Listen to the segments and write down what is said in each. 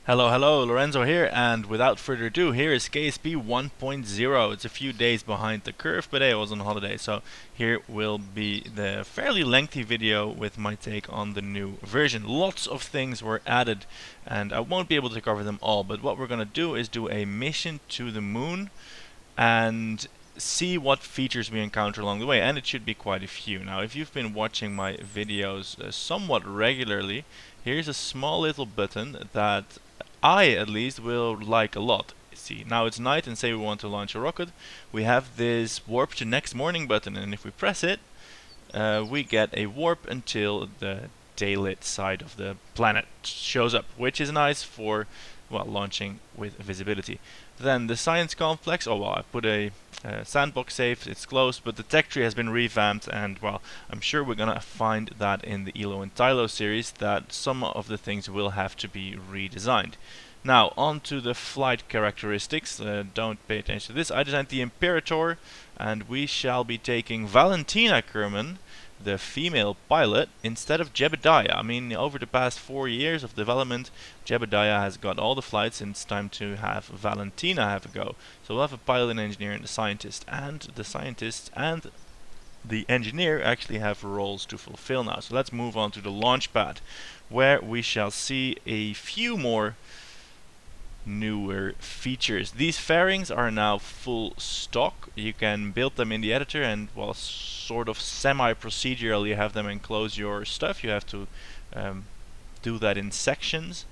Hello, hello, Lorenzo here, and without further ado, here is KSP 1.0. It's a few days behind the curve, but hey, I was on holiday, so here will be the fairly lengthy video with my take on the new version. Lots of things were added, and I won't be able to cover them all, but what we're gonna do is do a mission to the moon and see what features we encounter along the way, and it should be quite a few. Now, if you've been watching my videos somewhat regularly, here's a small little button that I at least will like a lot. See, now it's night and say we want to launch a rocket, we have this warp to next morning button, and if we press it, we get a warp until the daylit side of the planet shows up, which is nice for, well, launching with visibility. Then the science complex, oh well, I put a sandbox save, it's closed, but the tech tree has been revamped, and well, I'm sure we're gonna find that in the Elo and Tylo series that some of the things will have to be redesigned. Now, on to the flight characteristics. Don't pay attention to this. I designed the Imperator, and we shall be taking Valentina Kerbin, the female pilot, instead of Jebediah. I mean, over the past 4 years of development, Jebediah has got all the flights, and it's time to have Valentina have a go. So we'll have a pilot, an engineer, and a scientist. And the scientist and the engineer actually have roles to fulfill now. So let's move on to the launch pad, where we shall see a few more newer features. These fairings are now full stock. You can build them in the editor, and well, sort of semi-procedurally have them enclose your stuff. You have to do that in sections.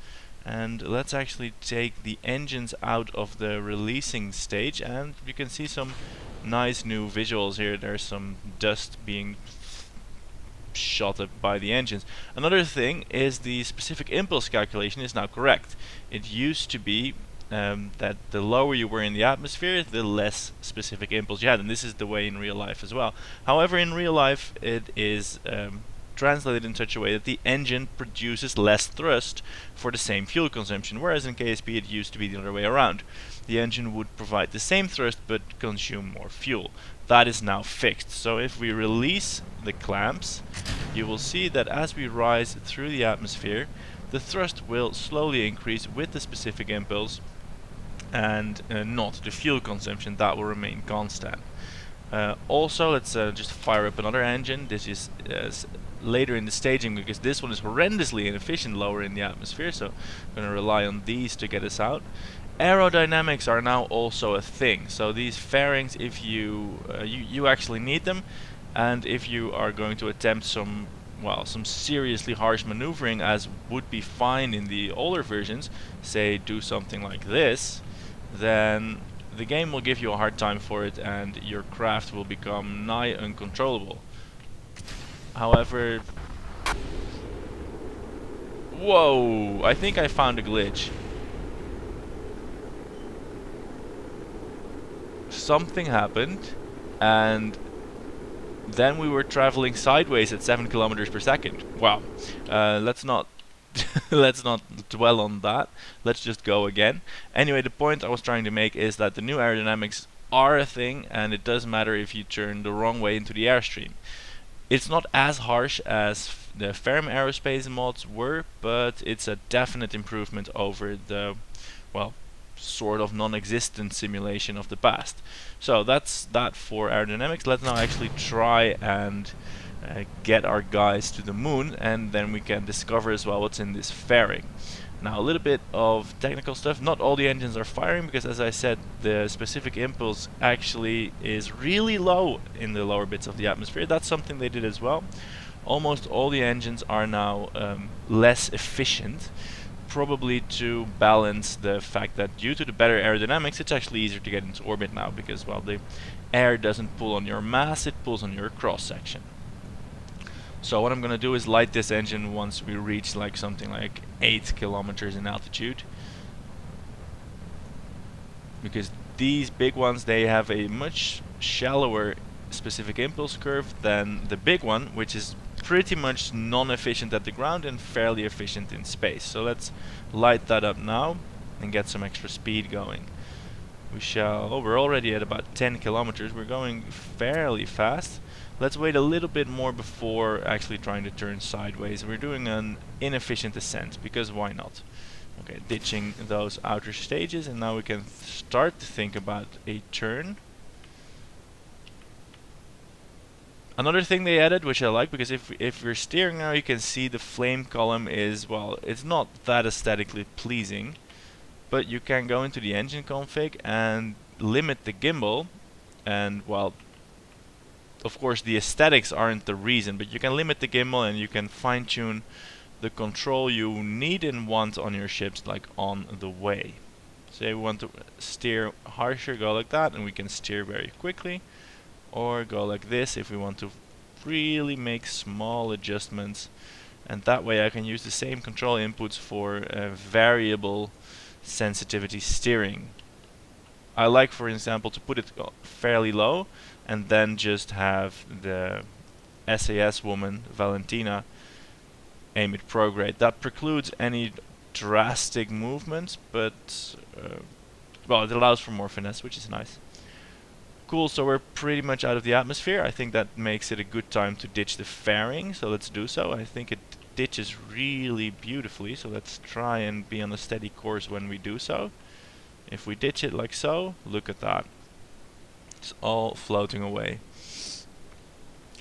And let's actually take the engines out of the releasing stage, and you can see some nice new visuals here. There's some dust being shot up by the engines. Another thing is the specific impulse calculation is now correct. It used to be that the lower you were in the atmosphere, the less specific impulse you had, and this is the way in real life as well. However, in real life it is translated in such a way that the engine produces less thrust for the same fuel consumption, whereas in KSP it used to be the other way around. The engine would provide the same thrust but consume more fuel. That is now fixed. So if we release the clamps, you will see that as we rise through the atmosphere, the thrust will slowly increase with the specific impulse, and not the fuel consumption. That will remain constant. Also, let's just fire up another engine. This is later in the staging, because this one is horrendously inefficient lower in the atmosphere, so I'm going to rely on these to get us out. Aerodynamics are now also a thing, so these fairings, if you actually need them, and if you are going to attempt some seriously harsh maneuvering, as would be fine in the older versions, say do something like this, then the game will give you a hard time for it, and your craft will become nigh uncontrollable. However, whoa, I think I found a glitch. Something happened, and then we were traveling sideways at 7 kilometers per second. Wow. Let's not let's not dwell on that. Let's just go again. Anyway, the point I was trying to make is that the new aerodynamics are a thing, and it does matter if you turn the wrong way into the airstream. It's not as harsh as the Ferrum Aerospace mods were, but it's a definite improvement over the, well, sort of non-existent simulation of the past. So that's that for aerodynamics. Let's now actually try and get our guys to the moon, and then we can discover as well what's in this fairing. Now, a little bit of technical stuff. Not all the engines are firing, because as I said, the specific impulse actually is really low in the lower bits of the atmosphere. That's something they did as well. Almost all the engines are now less efficient, probably to balance the fact that due to the better aerodynamics, it's actually easier to get into orbit now, because, well, the air doesn't pull on your mass, it pulls on your cross section. So what I'm gonna do is light this engine once we reach like something like 8 kilometers in altitude, because these big ones, they have a much shallower specific impulse curve than the big one, which is pretty much non-efficient at the ground and fairly efficient in space. So let's light that up now and get some extra speed going. We shall, oh, we're already at about 10 kilometers. We're going fairly fast. Let's wait a little bit more before actually trying to turn sideways. We're doing an inefficient ascent, because why not? Okay, ditching those outer stages, and now we can start to think about a turn. Another thing they added, which I like, because if you're steering now, you can see the flame column is, well, it's not that aesthetically pleasing, but you can go into the engine config and limit the gimbal, and, well, of course the aesthetics aren't the reason, but you can limit the gimbal and you can fine-tune the control you need and want on your ships, like on the way. Say we want to steer harsher, go like that, and we can steer very quickly. Or go like this if we want to really make small adjustments, and that way I can use the same control inputs for variable sensitivity steering. I like, for example, to put it fairly low and then just have the SAS woman, Valentina, aim it prograde. That precludes any drastic movements, but well, it allows for more finesse, which is nice. Cool, so we're pretty much out of the atmosphere. I think that makes it a good time to ditch the fairing, so let's do so. I think it ditches really beautifully, so let's try and be on a steady course when we do so. If we ditch it like so, look at that. It's all floating away.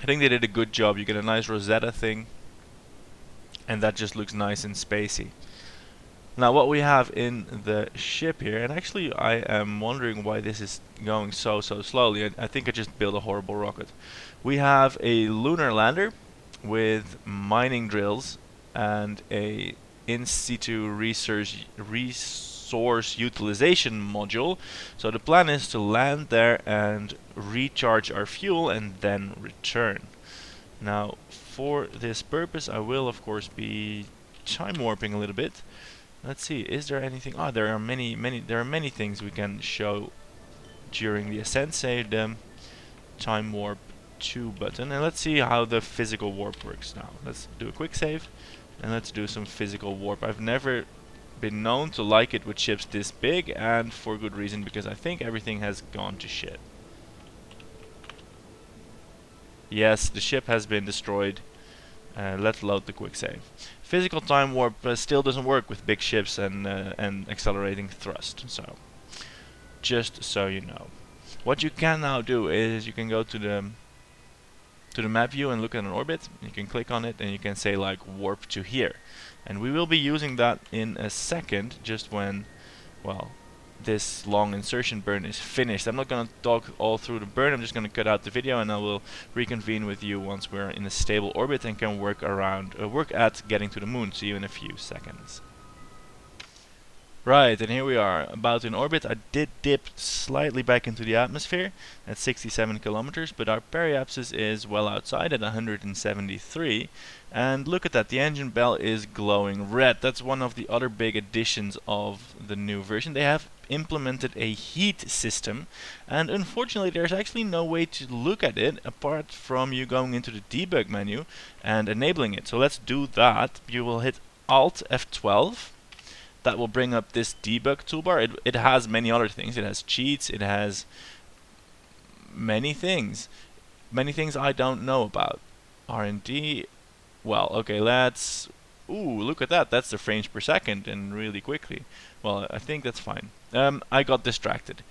I think they did a good job. You get a nice Rosetta thing, and that just looks nice and spacey. Now what we have in the ship here, and actually I am wondering why this is going so slowly. I think I just built a horrible rocket. We have a lunar lander with mining drills and a in situ resource utilization module. So the plan is to land there and recharge our fuel and then return. Now for this purpose I will of course be time warping a little bit. Let's see, is there anything? Oh, there are many things we can show during the ascent. Say the time warp 2 button, and let's see how the physical warp works now. Let's do a quick save, and let's do some physical warp. I've never been known to like it with ships this big, and for good reason, because I think everything has gone to shit. Yes, the ship has been destroyed. Let's load the quick save. Physical time warp still doesn't work with big ships and accelerating thrust. So, just so you know, what you can now do is you can go to the map view and look at an orbit. You can click on it and you can say like warp to here, and we will be using that in a second. Just when, well, this long insertion burn is finished. I'm not going to talk all through the burn, I'm just going to cut out the video and I will reconvene with you once we're in a stable orbit and can work at getting to the moon. See you in a few seconds. Right, and here we are, about in orbit. I did dip slightly back into the atmosphere at 67 kilometers, but our periapsis is well outside at 173. And look at that, the engine bell is glowing red. That's one of the other big additions of the new version. They have implemented a heat system, and unfortunately there's actually no way to look at it apart from you going into the debug menu and enabling it. So let's do that. You will hit Alt F12. That will bring up this debug toolbar. It has many other things. It has cheats. It has many things. Many things I don't know about. R&D. Well, okay, let's... Ooh, look at that. That's the frames per second and really quickly. Well, I think that's fine. I got distracted.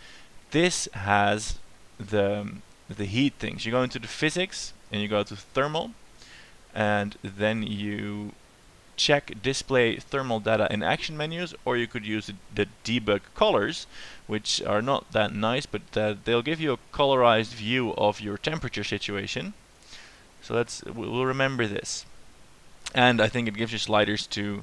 This has the heat things. You go into the physics and you go to thermal, and then you check display thermal data in action menus, or you could use the debug colors, which are not that nice, but they'll give you a colorized view of your temperature situation. So we'll remember this. And I think it gives you sliders to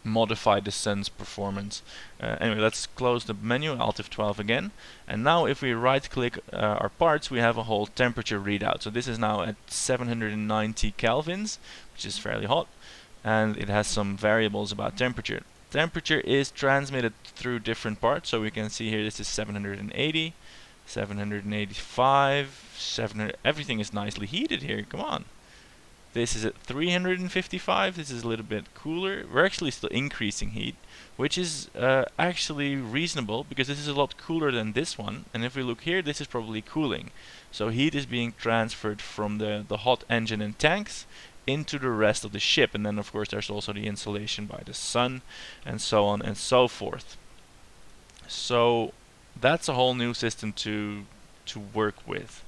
modify the sun's performance. Anyway, let's close the menu, Alt F12 again. And now if we right click our parts, we have a whole temperature readout. So this is now at 790 kelvins, which is fairly hot. And it has some variables about temperature. Temperature is transmitted through different parts. So we can see here this is 780, 785, 700. Everything is nicely heated here, come on. This is at 355, this is a little bit cooler. We're actually still increasing heat, which is actually reasonable because this is a lot cooler than this one. And if we look here, this is probably cooling. So heat is being transferred from the hot engine and tanks into the rest of the ship. And then of course there's also the insulation by the sun and so on and so forth. So that's a whole new system to work with.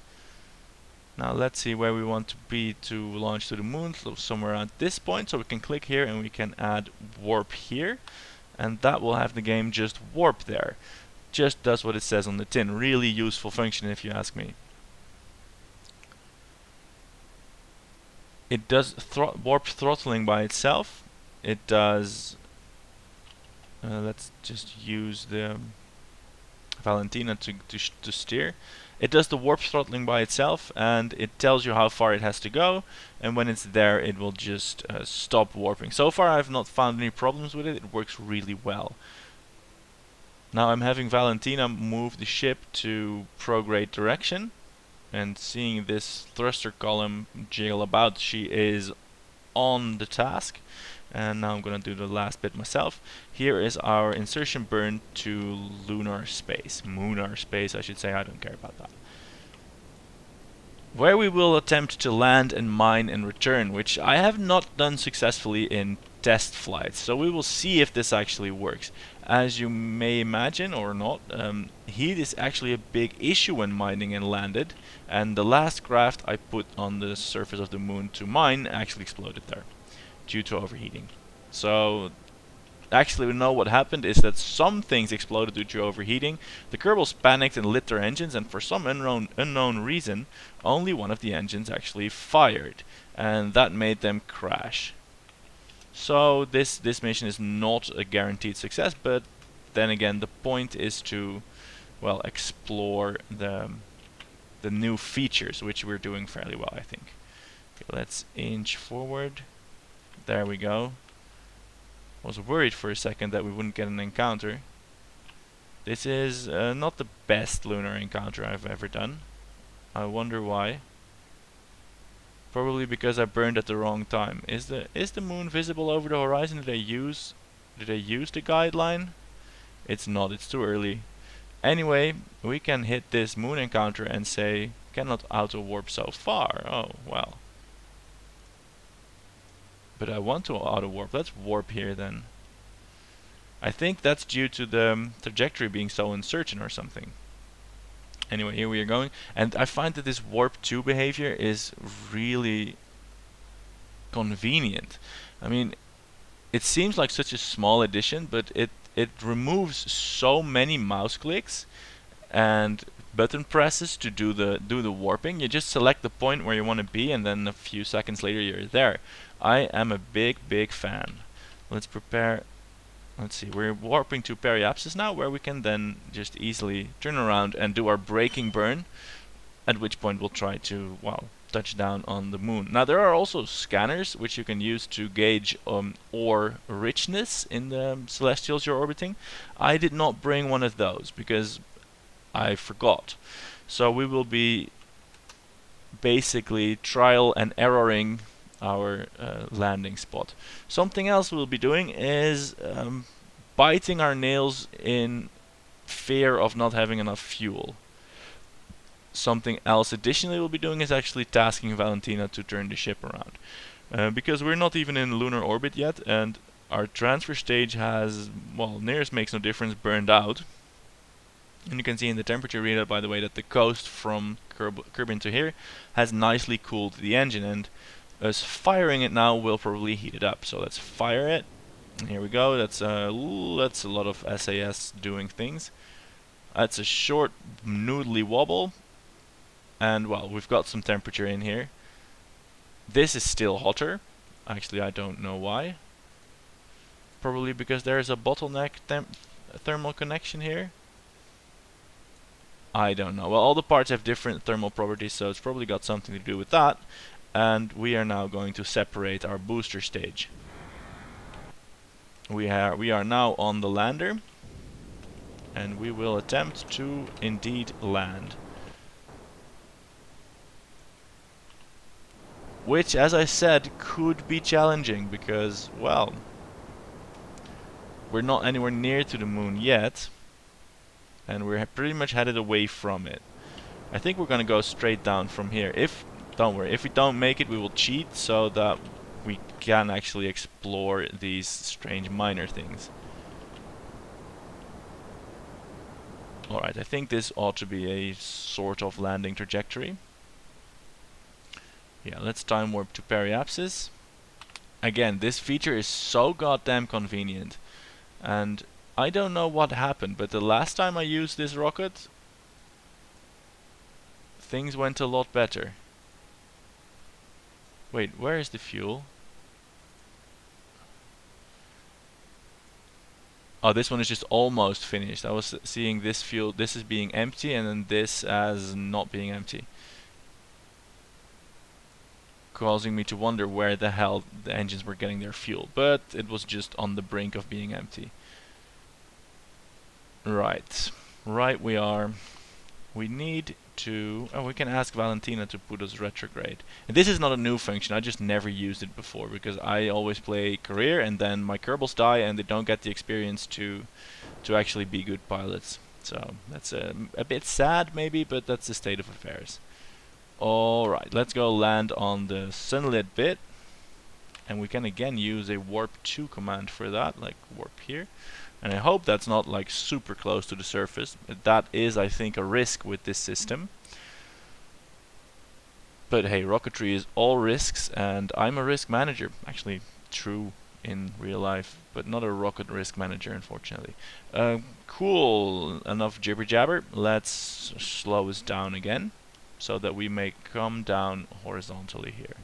Now let's see where we want to be to launch to the moon, so somewhere around this point. So we can click here and we can add warp here, and that will have the game just warp there. Just does what it says on the tin. Really useful function if you ask me. It does warp throttling by itself. It does, let's just use the Valentina to steer. It does the warp throttling by itself, and it tells you how far it has to go, and when it's there it will just stop warping. So far I've not found any problems with it. It works really well. Now I'm having Valentina move the ship to prograde direction, and seeing this thruster column jiggle about, she is on the task. And now I'm gonna do the last bit myself. Here is our insertion burn to lunar space. Moonar space, I should say. I don't care about that. Where we will attempt to land and mine and return, which I have not done successfully in test flights. So we will see if this actually works. As you may imagine, or not, heat is actually a big issue when mining and landed. And the last craft I put on the surface of the moon to mine actually exploded there, due to overheating. So actually we know what happened is that some things exploded due to overheating. The Kerbals panicked and lit their engines, and for some unknown reason only one of the engines actually fired, and that made them crash. So this mission is not a guaranteed success, but then again the point is to, well, explore the new features, which we're doing fairly well, I think. Okay, let's inch forward. There we go. I was worried for a second that we wouldn't get an encounter. This is not the best lunar encounter I've ever done. I wonder why. Probably because I burned at the wrong time. Is the moon visible over the horizon? Did I use the guideline? It's not. It's too early. Anyway, we can hit this moon encounter and say cannot auto warp so far. Oh well. But I want to auto warp. Let's warp here then. I think that's due to the trajectory being so uncertain or something. Anyway, here we are going, and I find that this warp 2 behavior is really convenient. I mean, it seems like such a small addition, but it removes so many mouse clicks and button presses to do the warping. You just select the point where you want to be, and then a few seconds later you're there. I am a big fan. Let's prepare. Let's see, we're warping to periapsis now, where we can then just easily turn around and do our braking burn, at which point we'll try to, well, touch down on the moon. Now there are also scanners which you can use to gauge ore richness in the celestials you're orbiting. I did not bring one of those because I forgot. So we will be basically trial and erroring our landing spot. Something else we'll be doing is biting our nails in fear of not having enough fuel. Something else additionally we'll be doing is actually tasking Valentina to turn the ship around. Because we're not even in lunar orbit yet, and our transfer stage has, well, nearest makes no difference, burned out. And you can see in the temperature readout, by the way, that the coast from Kerbin to here has nicely cooled the engine, and us firing it now will probably heat it up. So let's fire it. And here we go. That's a lot of SAS doing things. That's a short noodly wobble, and well, we've got some temperature in here. This is still hotter. Actually, I don't know why. Probably because there's a bottleneck thermal connection here. I don't know. Well, all the parts have different thermal properties, so it's probably got something to do with that. And we are now going to separate our booster stage. We are now on the lander, and we will attempt to indeed land. Which, as I said, could be challenging because, well, we're not anywhere near to the moon yet, and we're pretty much headed away from it. I think we're gonna go straight down from here. If don't worry. If we don't make it, we will cheat so that we can actually explore these strange minor things. Alright, I think this ought to be a sort of landing trajectory. Yeah, let's time warp to periapsis. Again, this feature is so goddamn convenient. And I don't know what happened, but the last time I used this rocket, things went a lot better. Wait, where is the fuel? Oh, this one is just almost finished. I was seeing this fuel, this is being empty, and then this as not being empty. Causing me to wonder where the hell the engines were getting their fuel. But it was just on the brink of being empty. Right. Right we are. We need to... Oh, we can ask Valentina to put us retrograde. And this is not a new function, I just never used it before, because I always play career and then my Kerbals die and they don't get the experience to actually be good pilots. So that's a bit sad maybe, but that's the state of affairs. Alright, let's go land on the sunlit bit. And we can again use a warp 2 command for that, like warp here. And I hope that's not like super close to the surface. That is, I think, a risk with this system. But hey, rocketry is all risks, and I'm a risk manager. Actually, true in real life, but not a rocket risk manager, unfortunately. Cool, enough jibber jabber. Let's slow us down again, so that we may come down horizontally here.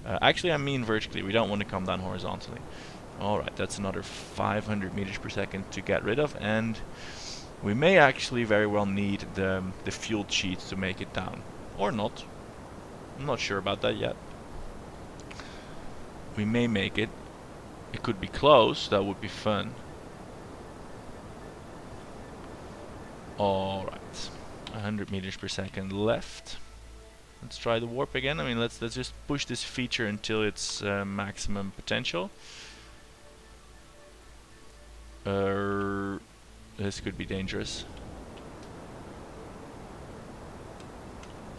Actually, I mean vertically. We don't want to come down horizontally. Alright, that's another 500 meters per second to get rid of, and we may actually very well need the fuel cheat to make it down. Or not. I'm not sure about that yet. We may make it. It could be close, that would be fun. Alright, 100 meters per second left. Let's try the warp again. I mean, let's just push this feature until its maximum potential. This could be dangerous.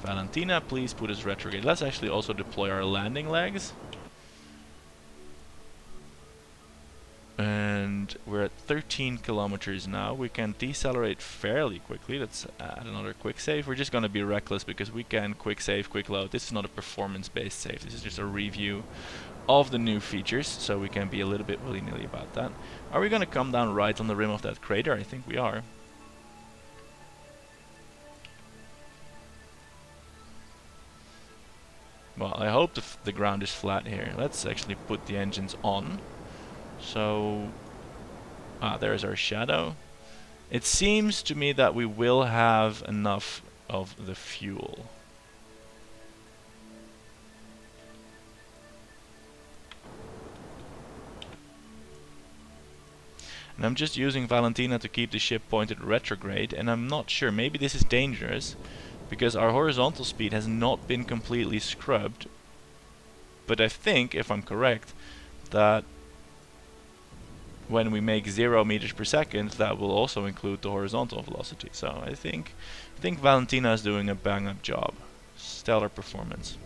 Valentina, please put us retrograde. Let's actually also deploy our landing legs. And we're at 13 kilometers now. We can decelerate fairly quickly. Let's add another quick save. We're just going to be reckless because we can quick save, quick load. This is not a performance-based save. This is just a review of the new features, so we can be a little bit willy-nilly about that. Are we going to come down right on the rim of that crater? I think we are. Well, I hope the ground is flat here. Let's actually put the engines on. So, there's our shadow. It seems to me that we will have enough of the fuel. And I'm just using Valentina to keep the ship pointed retrograde, and I'm not sure, maybe this is dangerous, because our horizontal speed has not been completely scrubbed. But I think, if I'm correct, that when we make 0 meters per second, that will also include the horizontal velocity. So I think Valentina is doing a bang-up job. Stellar performance.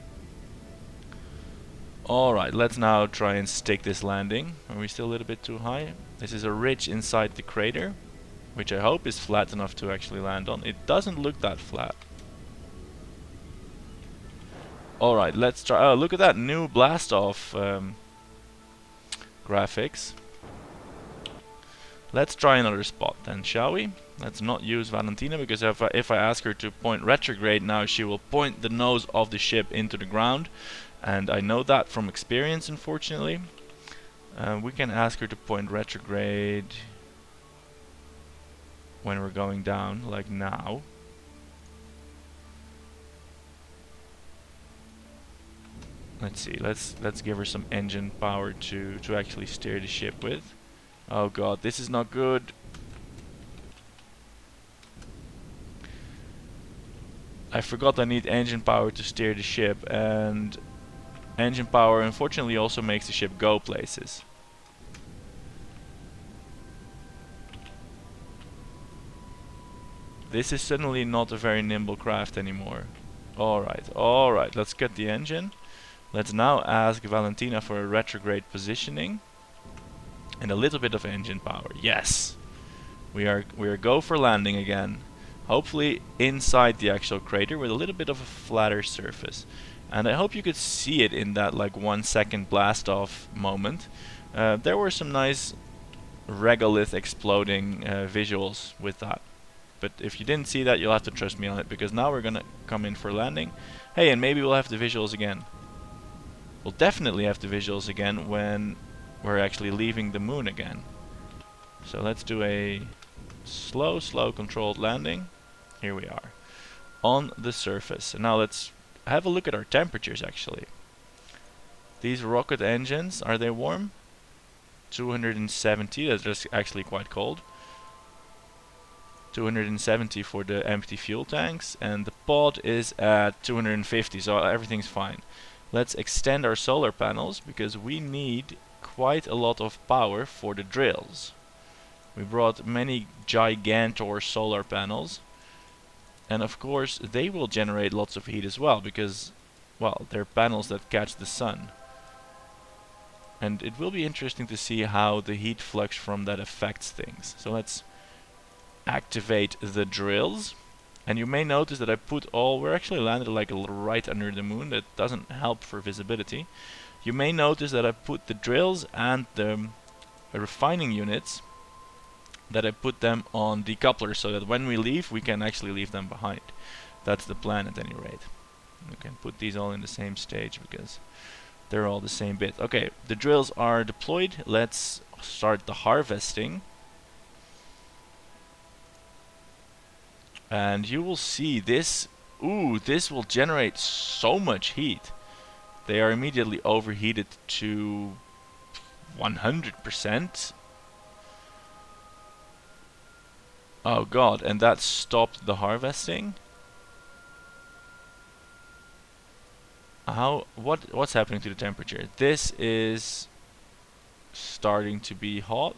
Alright, let's now try and stick this landing. Are we still a little bit too high? This is a ridge inside the crater, which I hope is flat enough to actually land on. It doesn't look that flat. Alright, let's try. Oh, look at that new blast off graphics. Let's try another spot then, shall we? Let's not use Valentina, because if I ask her to point retrograde now, she will point the nose of the ship into the ground. And I know that from experience, unfortunately. We can ask her to point retrograde when we're going down, like now. Let's see, let's give her some engine power to actually steer the ship with. Oh god, this is not good. I forgot I need engine power to steer the ship, and engine power unfortunately also makes the ship go places. This is suddenly not a very nimble craft anymore. Alright, let's get the engine. Let's now ask Valentina for a retrograde positioning and a little bit of engine power. Yes! We are go for landing again. Hopefully inside the actual crater with a little bit of a flatter surface. And I hope you could see it in that like 1 second blast off moment. There were some nice regolith exploding visuals with that. But if you didn't see that, you'll have to trust me on it, because now we're gonna come in for landing. Hey, and maybe we'll have the visuals again. We'll definitely have the visuals again when we're actually leaving the moon again. So let's do a slow controlled landing. Here we are on the surface. And now let's have a look at our temperatures actually. These rocket engines, are they warm? 270, that's just actually quite cold. 270 for the empty fuel tanks, and the pod is at 250, so everything's fine. Let's extend our solar panels because we need quite a lot of power for the drills. We brought many gigantor solar panels, and of course they will generate lots of heat as well because, well, they're panels that catch the sun. And it will be interesting to see how the heat flux from that affects things. So let's activate the drills, and you may notice that I put we're actually landed like right under the moon. That doesn't help for visibility. You may notice that I put the drills and the refining units, that I put them on decouplers so that when we leave we can actually leave them behind. That's the plan at any rate. We can put these all in the same stage because they're all the same bit. Okay, the drills are deployed. Let's start the harvesting. And you will see this, this will generate so much heat. They are immediately overheated to 100%. Oh god, and that stopped the harvesting? What's happening to the temperature? This is starting to be hot.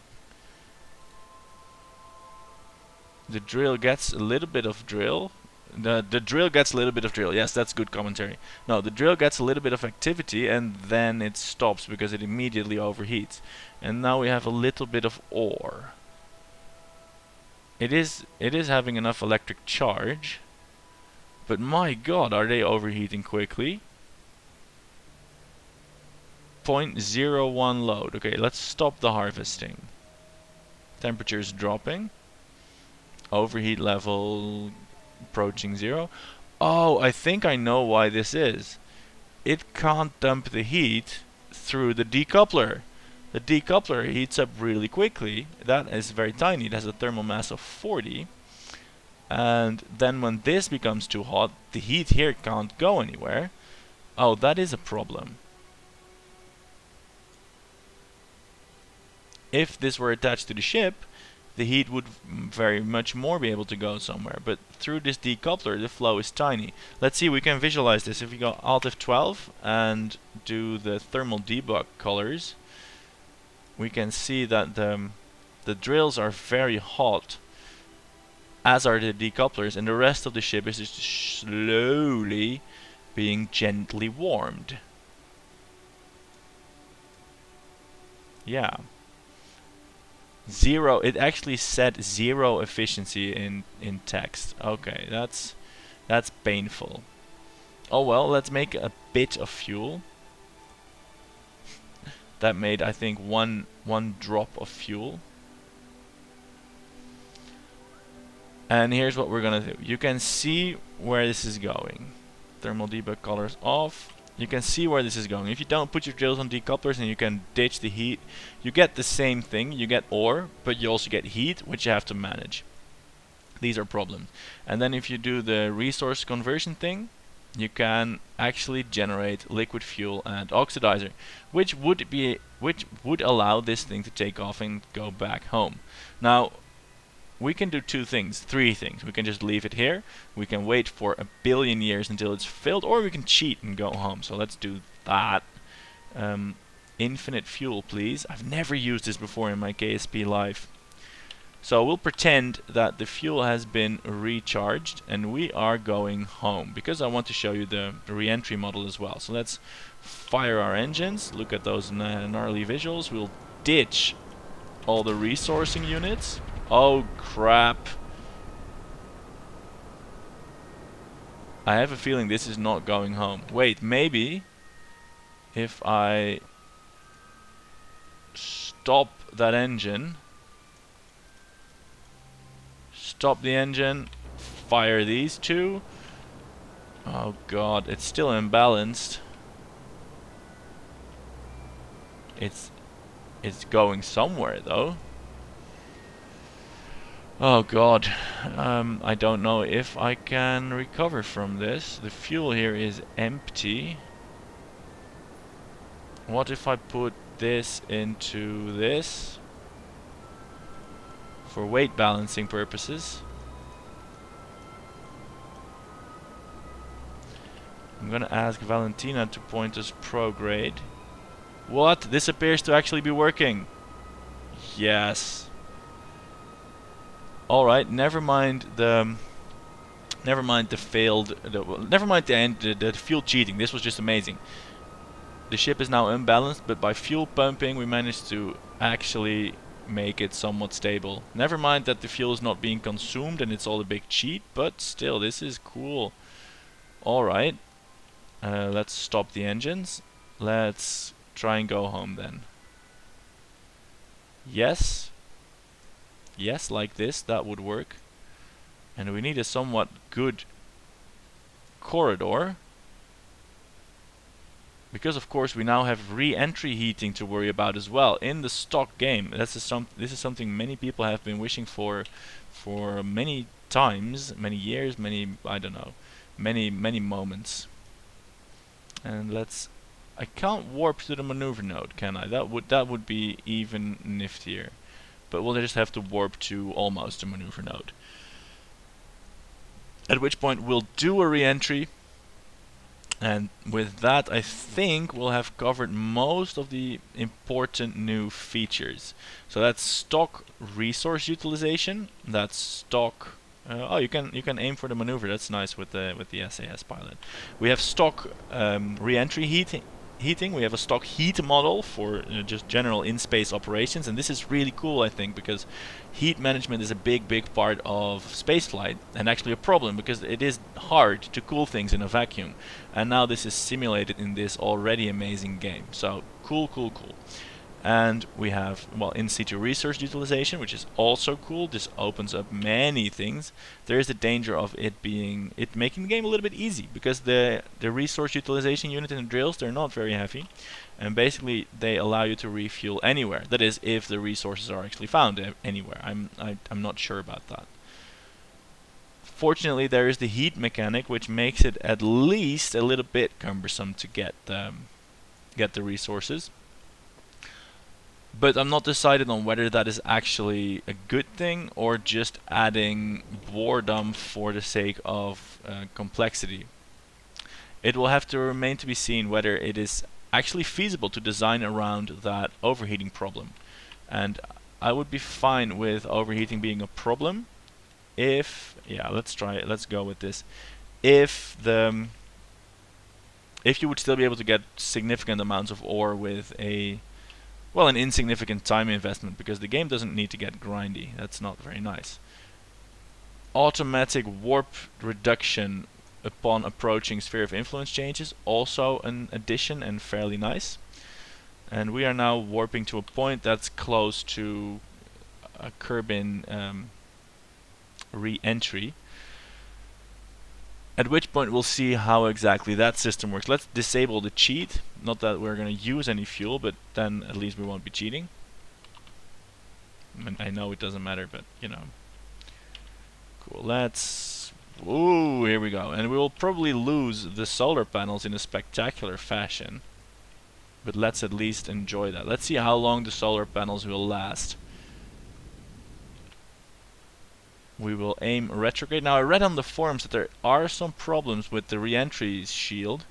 The drill gets a little bit of drill. The drill gets a little bit of drill. Yes, that's good commentary. No, the drill gets a little bit of activity and then it stops because it immediately overheats. And now we have a little bit of ore. It is having enough electric charge. But my god, are they overheating quickly? 0.01 load. Okay, let's stop the harvesting. Temperature is dropping. Overheat level approaching 0. Oh, I think I know why this is. It can't dump the heat through the decoupler. The decoupler heats up really quickly. That is very tiny. It has a thermal mass of 40. And then when this becomes too hot, the heat here can't go anywhere. Oh, that is a problem. If this were attached to the ship, the heat would very much more be able to go somewhere. But through this decoupler, the flow is tiny. Let's see, we can visualize this. If we go Alt F12 and do the thermal debug colors, we can see that the drills are very hot, as are the decouplers, and the rest of the ship is just slowly being gently warmed. Yeah. 0, it actually said 0 efficiency in text. Okay, that's painful. Oh well, let's make a bit of fuel. That made, I think, one drop of fuel. And here's what we're gonna do. You can see where this is going. Thermal debug colors off. You can see where this is going. If you don't put your drills on decouplers and you can ditch the heat, you get the same thing. You get ore, but you also get heat, which you have to manage. These are problems. And then if you do the resource conversion thing, you can actually generate liquid fuel and oxidizer, which would allow this thing to take off and go back home. Now, we can do three things. We can just leave it here, we can wait for 1 billion years until it's filled, or we can cheat and go home. So let's do that. Infinite fuel, please. I've never used this before in my KSP life. So we'll pretend that the fuel has been recharged and we are going home, because I want to show you the re-entry model as well. So let's fire our engines, look at those gnarly visuals. We'll ditch all the resourcing units. Oh crap. I have a feeling this is not going home. Wait, maybe if I stop that engine, stop the engine, fire these two. Oh god, it's still imbalanced. It's going somewhere though. Oh god, I don't know if I can recover from this. The fuel here is empty. What if I put this into this for weight balancing purposes? I'm gonna ask Valentina to point us prograde. What? This appears to actually be working. Yes. All right. Never mind the failed. Never mind the fuel cheating. This was just amazing. The ship is now unbalanced, but by fuel pumping, we managed to actually make it somewhat stable. Never mind that the fuel is not being consumed and it's all a big cheat, but still, this is cool. All right. Let's stop the engines. Let's try and go home then. Yes. Yes, like this, that would work. And we need a somewhat good corridor, because of course we now have re-entry heating to worry about as well in the stock game. This is something many people have been wishing for many times, many years, I don't know, many moments. And I can't warp to the maneuver node, can I? That would be even niftier. But we'll just have to warp to almost a maneuver node. At which point we'll do a re-entry, and with that I think we'll have covered most of the important new features. So that's stock resource utilization, that's stock oh, you can aim for the maneuver, that's nice with the SAS pilot. We have stock re-entry heating. We have a stock heat model for just general in-space operations, and this is really cool, I think, because heat management is a big part of spaceflight, and actually a problem because it is hard to cool things in a vacuum, and now this is simulated in this already amazing game. So cool. And we have, well, in situ resource utilization, which is also cool. This opens up many things. There is the danger of it making the game a little bit easy, because the resource utilization unit in the drills, they're not very heavy, and basically they allow you to refuel anywhere. That is, if the resources are actually found anywhere. I'm not sure about that. Fortunately, there is the heat mechanic, which makes it at least a little bit cumbersome to get the resources. But I'm not decided on whether that is actually a good thing or just adding boredom for the sake of complexity. It will have to remain to be seen whether it is actually feasible to design around that overheating problem. And I would be fine with overheating being a problem if, yeah, let's go with this. If you would still be able to get significant amounts of ore with an insignificant time investment, because the game doesn't need to get grindy. That's not very nice. Automatic warp reduction upon approaching sphere of influence changes, also an addition and fairly nice. And we are now warping to a point that's close to a Kerbin re-entry. At which point we'll see how exactly that system works. Let's disable the cheat. Not that we're going to use any fuel, but then at least we won't be cheating. I know it doesn't matter, but you know. Cool. Ooh, here we go. And we will probably lose the solar panels in a spectacular fashion. But let's at least enjoy that. Let's see how long the solar panels will last. We will aim retrograde. Now I read on the forums that there are some problems with the re-entry shield,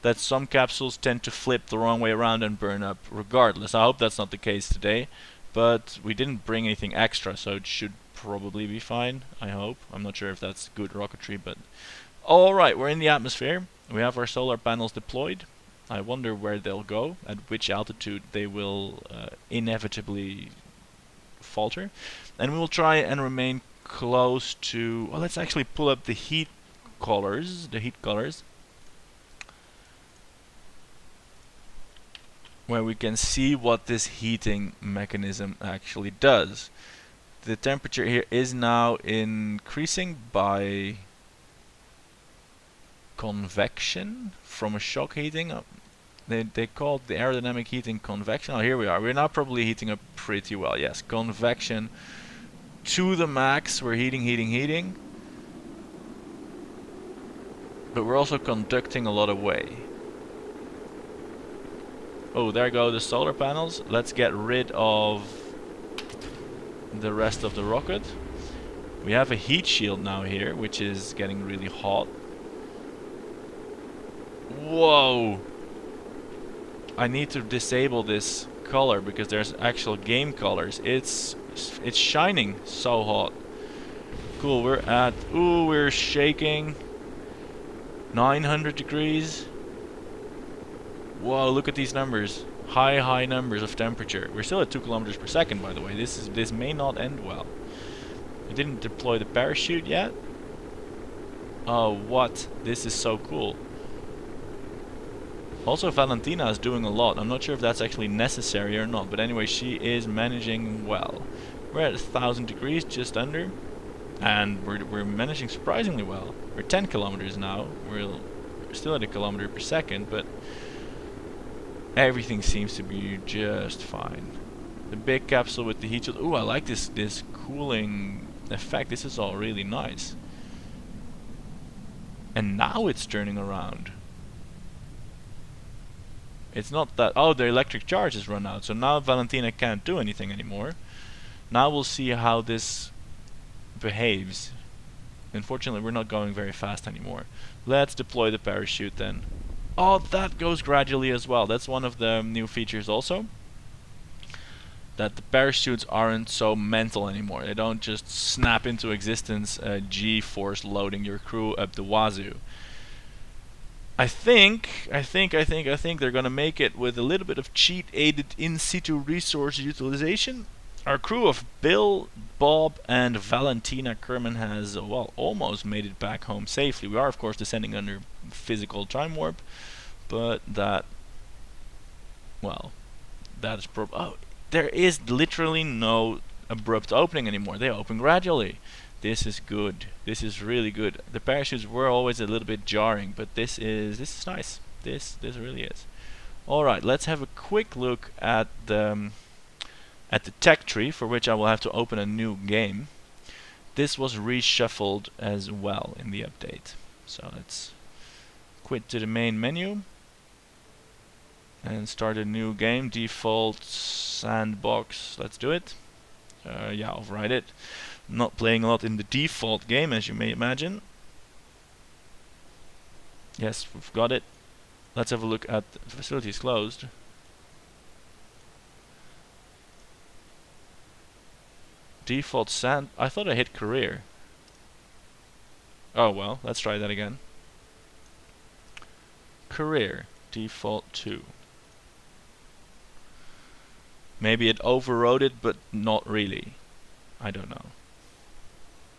that some capsules tend to flip the wrong way around and burn up regardless. I hope that's not the case today. but we didn't bring anything extra, so it should probably be fine, I hope. I'm not sure if that's good rocketry, but alright, we're in the atmosphere. We have our solar panels deployed. I wonder where they'll go, at which altitude they will inevitably falter. And we will try and remain close to... Well, let's actually pull up the heat colors. Where we can see what this heating mechanism actually does. The temperature here is now increasing by convection from a shock heating. They called the aerodynamic heating convection. Oh, here we are. We're now probably heating up pretty well. Yes, convection to the max. We're heating. But we're also conducting a lot away. Oh, there go the solar panels. Let's get rid of the rest of the rocket. We have a heat shield now here, which is getting really hot. Whoa! I need to disable this color because there's actual game colors. It's shining so hot. Cool, we're shaking. 900 degrees. Whoa, look at these numbers. High numbers of temperature. We're still at 2 kilometers per second, by the way. This may not end well. I didn't deploy the parachute yet. Oh, what? This is so cool. Also, Valentina is doing a lot. I'm not sure if that's actually necessary or not, but anyway, she is managing well. We're at 1,000 degrees, just under, and we're managing surprisingly well. We're 10 kilometers now. We're still at 1 kilometer per second, but everything seems to be just fine. The big capsule with the heat shield. Ooh, I like this cooling effect. This is all really nice. And now it's turning around. It's not that... Oh, the electric charge has run out, so now Valentina can't do anything anymore. Now we'll see how this behaves. Unfortunately, we're not going very fast anymore. Let's deploy the parachute then. Oh, that goes gradually as well. That's one of the new features also. That the parachutes aren't so mental anymore. They don't just snap into existence, G-force loading your crew up the wazoo. I think they're gonna make it with a little bit of cheat-aided in-situ resource utilization. Our crew of Bill, Bob, and Valentina Kerbin has, well, almost made it back home safely. We are, of course, descending under physical time warp, but that, well, that is oh, there is literally no abrupt opening anymore. They open gradually. This is good. This is really good. The parachutes were always a little bit jarring, but this is nice. This really is. All right, let's have a quick look at the tech tree, for which I will have to open a new game. This was reshuffled as well in the update. So let's quit to the main menu and start a new game. Default sandbox. Let's do it. Yeah, override it. Not playing a lot in the default game, as you may imagine. Yes, we've got it. Let's have a look at the facilities closed. Default sand. I thought I hit career. Oh well, let's try that again. Career. Default 2. Maybe it overrode it, but not really. I don't know.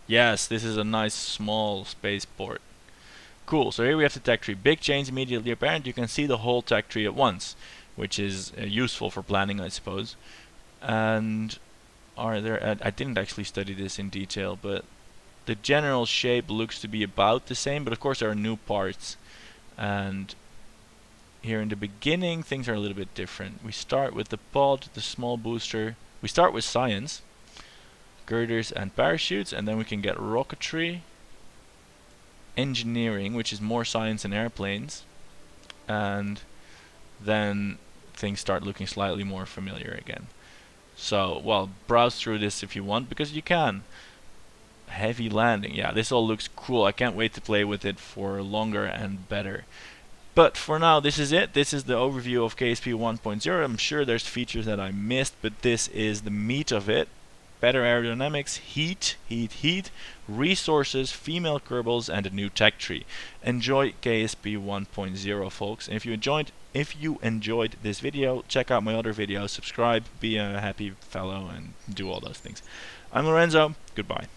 Yes, this is a nice small spaceport. Cool, so here we have the tech tree. Big change immediately apparent. You can see the whole tech tree at once, which is useful for planning, I suppose. And are there... I didn't actually study this in detail, but the general shape looks to be about the same, but of course there are new parts. And here in the beginning, things are a little bit different. We start with the pod, the small booster. We start with science. Girders and parachutes, and then we can get rocketry, engineering, which is more science and airplanes, and then things start looking slightly more familiar again. So, well, browse through this if you want, because you can. Heavy landing, yeah, this all looks cool. I can't wait to play with it for longer and better. But for now, this is it. This is the overview of KSP 1.0. I'm sure there's features that I missed, but this is the meat of it. Better aerodynamics, heat, resources, female Kerbals, and a new tech tree. Enjoy KSP 1.0, folks. And if you enjoyed this video, check out my other videos, subscribe, be a happy fellow, and do all those things. I'm Lorenzo. Goodbye.